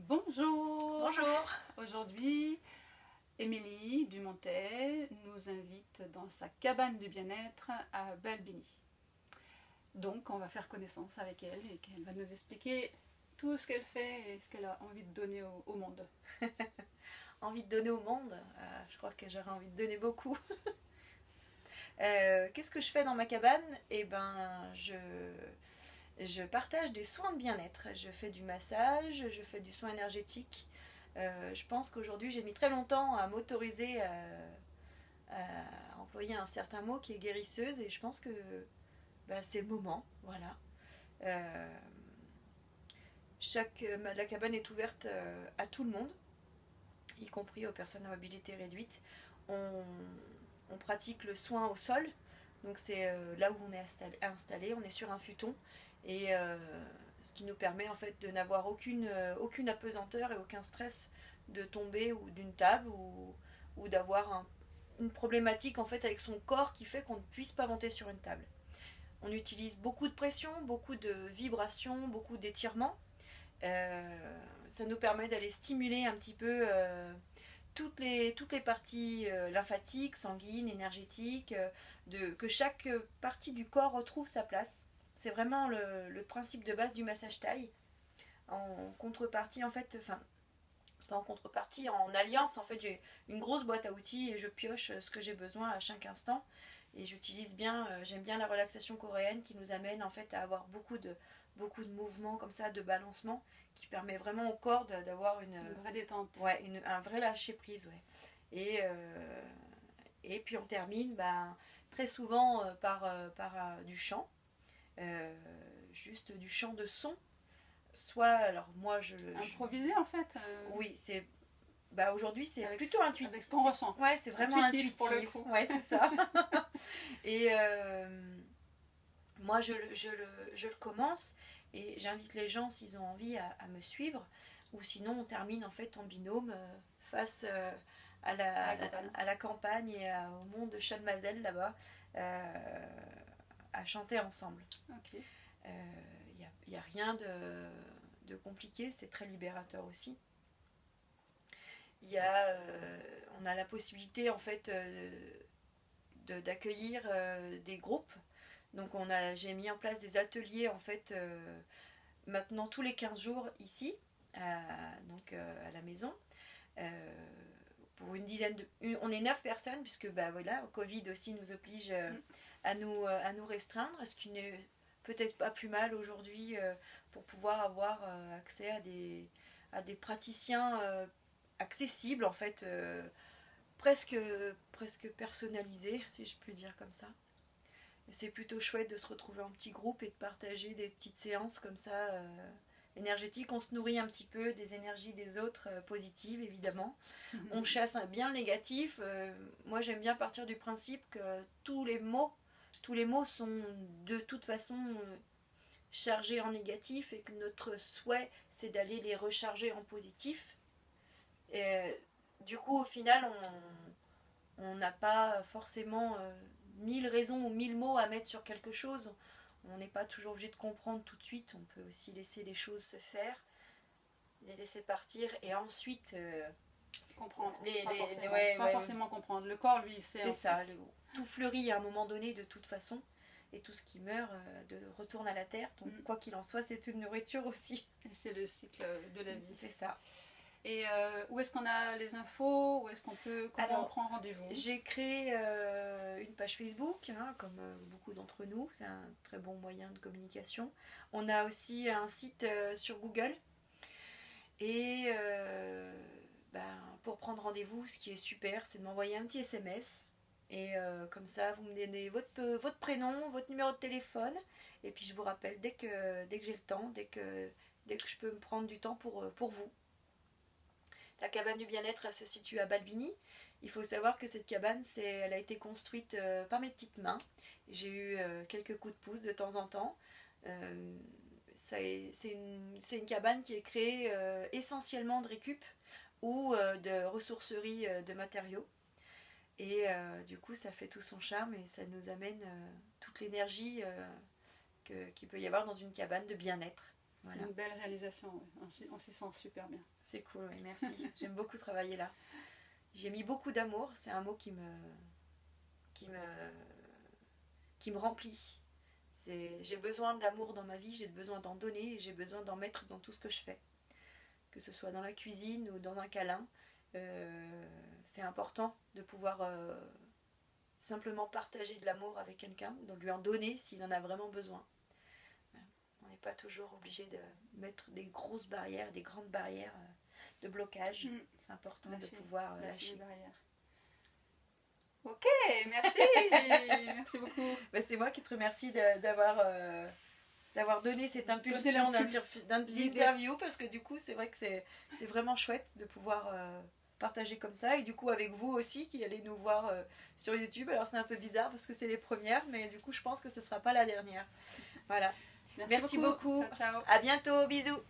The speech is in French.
Bonjour. Bonjour. Aujourd'hui, Émilie Dumontet nous invite dans sa cabane du bien-être à Balbini. Donc on va faire connaissance avec elle et qu'elle va nous expliquer tout ce qu'elle fait et ce qu'elle a envie de donner au monde. Envie de donner au monde, je crois que j'aurais envie de donner beaucoup. Qu'est-ce que je fais dans ma cabane? Eh ben, je partage des soins de bien-être. Je fais du massage, je fais du soin énergétique. Je pense qu'aujourd'hui, j'ai mis très longtemps à m'autoriser à employer un certain mot qui est guérisseuse et je pense que c'est le moment. Voilà. Euh, la cabane est ouverte à tout le monde, y compris aux personnes à mobilité réduite. On pratique le soin au sol, donc c'est là où on est installé, on est sur un futon, et ce qui nous permet en fait de n'avoir aucune apesanteur et aucun stress de tomber ou d'une table ou d'avoir une problématique en fait avec son corps qui fait qu'on ne puisse pas monter sur une table. On utilise beaucoup de pression, beaucoup de vibrations, beaucoup d'étirements. Ça nous permet d'aller stimuler un petit peu toutes les parties lymphatiques, sanguines, énergétiques, que chaque partie du corps retrouve sa place. C'est vraiment le principe de base du massage thaï. En contrepartie, en fait, enfin, pas en contrepartie, en alliance, en fait, j'ai une grosse boîte à outils et je pioche ce que j'ai besoin à chaque instant. Et j'aime bien la relaxation coréenne qui nous amène en fait à avoir beaucoup de mouvements comme ça, de balancement, qui permet vraiment au corps d'avoir une vraie détente. Ouais, un vrai lâcher prise, ouais. Et puis on termine très souvent par du chant, juste du chant de son. Soit, alors moi improviser en fait. Oui, c'est aujourd'hui c'est avec, plutôt intuitif. Avec ce qu'on ressent. Ouais, c'est vraiment intuitif pour le coup. Ouais, c'est ça. Et moi je le commence et j'invite les gens s'ils ont envie à me suivre, ou sinon on termine en fait en binôme face à la campagne et au monde de Chalmazel là-bas, à chanter ensemble. Ok. Y a rien de compliqué, c'est très libérateur aussi. On a la possibilité en fait d'accueillir des groupes. Donc j'ai mis en place des ateliers en fait maintenant tous les 15 jours ici, à la maison. Pour une dizaine on est 9 personnes puisque voilà, Covid aussi nous oblige à nous restreindre, ce qui n'est peut-être pas plus mal aujourd'hui pour pouvoir avoir accès à des praticiens accessibles en fait, presque personnalisés, si je puis dire comme ça. Et c'est plutôt chouette de se retrouver en petit groupe et de partager des petites séances comme ça énergétiques. On se nourrit un petit peu des énergies des autres, positives évidemment. On chasse bien le négatif. Moi j'aime bien partir du principe que tous les mots sont de toute façon chargés en négatif et que notre souhait c'est d'aller les recharger en positif. Et du coup au final on n'a pas forcément 1000 raisons ou 1000 mots à mettre sur quelque chose. On n'est pas toujours obligé de comprendre tout de suite. On peut aussi laisser les choses se faire, les laisser partir et ensuite comprendre. Pas forcément comprendre. Le corps, lui, c'est ça. Tout fleurit à un moment donné de toute façon. Et tout ce qui meurt retourne à la terre. Donc quoi qu'il en soit, c'est une nourriture aussi. Et c'est le cycle de la vie. C'est ça. Et où est-ce qu'on a les infos? Où est-ce qu'on peut, comment on prend rendez-vous? J'ai créé une page Facebook, comme beaucoup d'entre nous. C'est un très bon moyen de communication. On a aussi un site sur Google. Et pour prendre rendez-vous, ce qui est super, c'est de m'envoyer un petit SMS. Et comme ça, vous me donnez votre prénom, votre numéro de téléphone. Et puis je vous rappelle dès que j'ai le temps, dès que je peux me prendre du temps pour vous. La cabane du bien-être, elle se situe à Balbini. Il faut savoir que cette cabane, elle a été construite par mes petites mains. J'ai eu quelques coups de pouce de temps en temps. C'est une cabane qui est créée essentiellement de récup ou de ressourcerie de matériaux. Et du coup, ça fait tout son charme et ça nous amène toute l'énergie qu'il peut y avoir dans une cabane de bien-être. Voilà. C'est une belle réalisation, ouais. On s'y sent super bien. C'est cool, oui, merci. J'aime beaucoup travailler là. J'ai mis beaucoup d'amour, c'est un mot qui me remplit. J'ai besoin d'amour dans ma vie, j'ai besoin d'en donner et j'ai besoin d'en mettre dans tout ce que je fais. Que ce soit dans la cuisine ou dans un câlin. C'est important de pouvoir simplement partager de l'amour avec quelqu'un, de lui en donner s'il en a vraiment besoin. On n'est pas toujours obligé de mettre des grosses barrières, des grandes barrières de blocage. C'est important de pouvoir lâcher les barrières. Ok, merci. Merci beaucoup. Ben, c'est moi qui te remercie d'avoir donné cette impulsion d'interview, parce que du coup c'est vrai que c'est vraiment chouette de pouvoir partager comme ça, et du coup avec vous aussi qui allez nous voir sur YouTube. Alors c'est un peu bizarre parce que c'est les premières, mais du coup je pense que ce ne sera pas la dernière. Voilà. Merci beaucoup. Ciao, ciao. À bientôt, bisous.